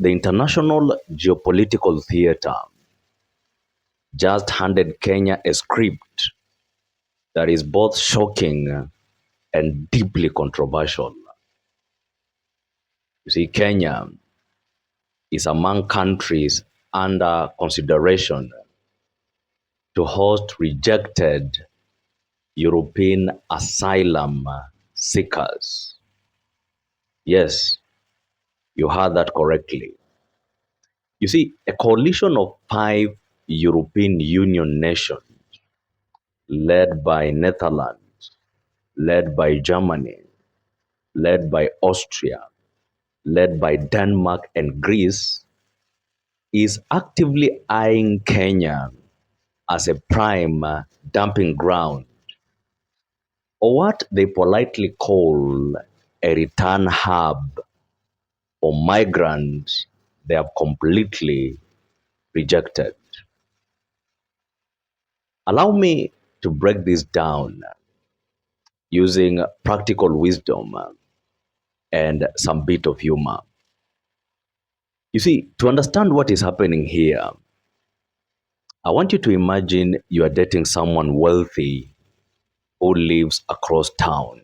The international geopolitical theater just handed Kenya a script that is both shocking and deeply controversial. You see, Kenya is among countries under consideration to host rejected European asylum seekers. Yes, you heard that correctly. You see, a coalition of 5 European Union nations, led by Netherlands, led by Germany, led by Austria, led by Denmark and Greece, is actively eyeing Kenya as a prime dumping ground, or what they politely call a return hub for migrants they have completely rejected. Allow me to break this down using practical wisdom and some bit of humor. You see, to understand what is happening here, I want you to imagine you are dating someone wealthy who lives across town.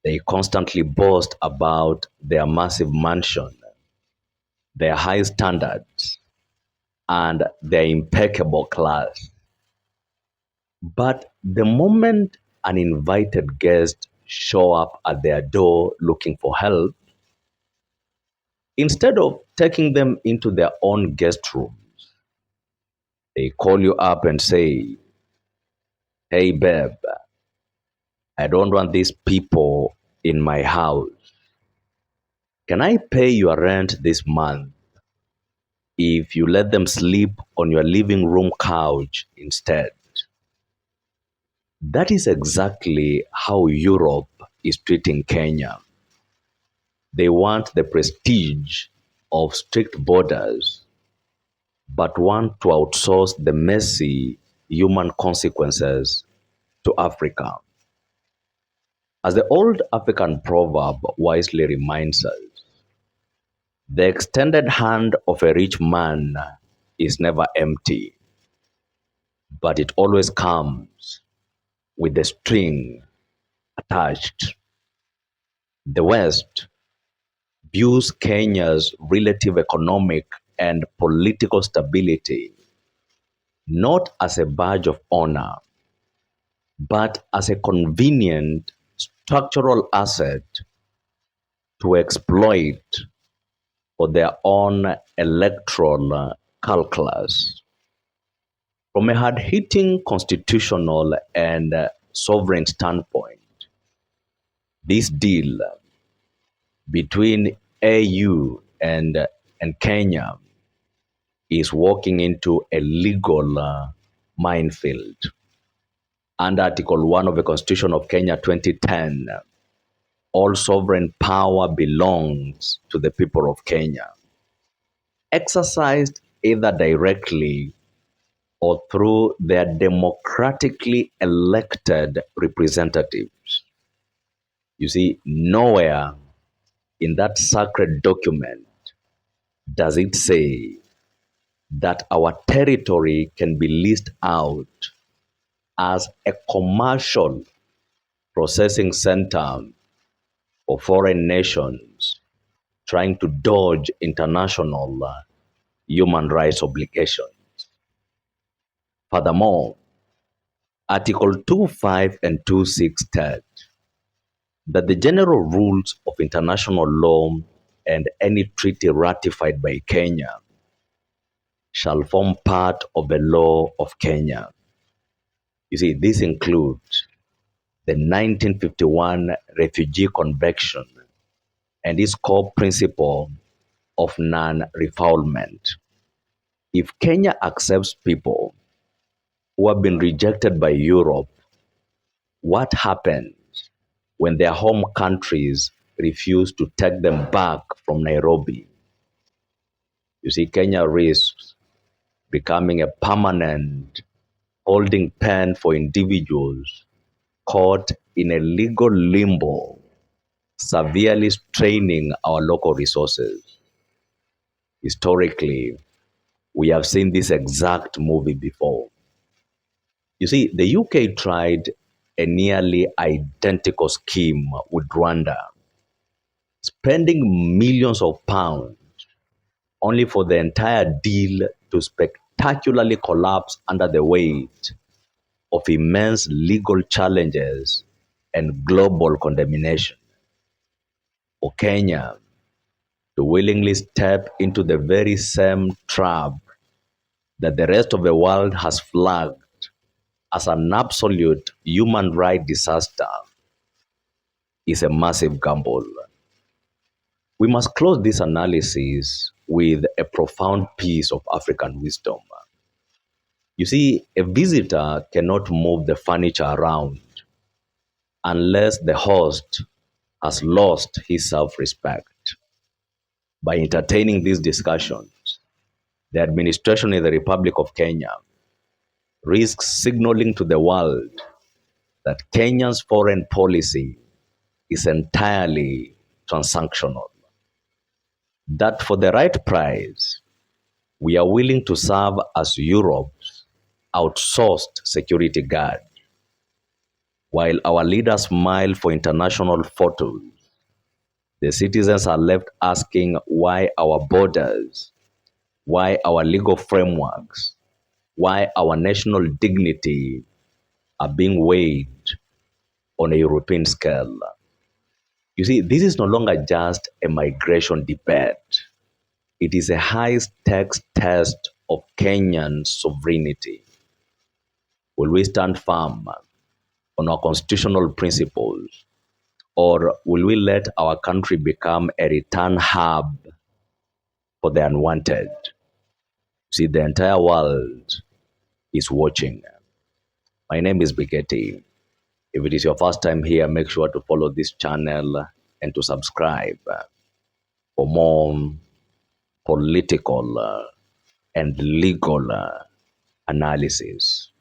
They constantly boast about their massive mansion, their high standards, and their impeccable class. But the moment an invited guest show up at their door looking for help, instead of taking them into their own guest room, they call you up and say, "Hey babe, I don't want these people in my house. Can I pay your rent this month if you let them sleep on your living room couch instead?" That is exactly how Europe is treating Kenya. They want the prestige of strict borders, but want to outsource the messy human consequences to Africa. As the old African proverb wisely reminds us, the extended hand of a rich man is never empty, but it always comes with a string attached. The West views Kenya's relative economic and political stability not as a badge of honor, but as a convenient structural asset to exploit for their own electoral calculus. From a hard hitting constitutional and sovereign standpoint, this deal between AU and Kenya is walking into a legal minefield. Under Article 1 of the Constitution of Kenya 2010, all sovereign power belongs to the people of Kenya, exercised either directly or through their democratically elected representatives. You see, nowhere in that sacred document does it say that our territory can be leased out as a commercial processing center for foreign nations trying to dodge international human rights obligations. Furthermore, Article 2.5 and 2.6 state that the general rules of international law and any treaty ratified by Kenya shall form part of the law of Kenya. You see, this includes the 1951 Refugee Convention and its core principle of non-refoulement. If Kenya accepts people who have been rejected by Europe, what happens when their home countries refuse to take them back from Nairobi? You see, Kenya risks becoming a permanent holding pen for individuals caught in a legal limbo, severely straining our local resources. Historically, we have seen this exact movie before. You see, the UK tried a nearly identical scheme with Rwanda, spending millions of pounds only for the entire deal to spectacularly collapse under the weight of immense legal challenges and global condemnation. For Kenya to willingly step into the very same trap that the rest of the world has flagged as an absolute human rights disaster is a massive gamble. We must close this analysis with a profound piece of African wisdom. You see, a visitor cannot move the furniture around unless the host has lost his self respect. By entertaining these discussions, the administration in the Republic of Kenya risks signaling to the world that Kenya's foreign policy is entirely transactional. That for the right price, we are willing to serve as Europe's outsourced security guard, while our leaders smile for international photos. The citizens are left asking why our borders, why our legal frameworks, why our national dignity are being weighed on a European scale. You see, this is no longer just a migration debate. It is a high stakes test of Kenyan sovereignty. Will we stand firm on our constitutional principles, or will we let our country become a return hub for the unwanted? See, the entire world is watching. My name is Bigeti. If it is your first time here, make sure to follow this channel and to subscribe for more political and legal analysis.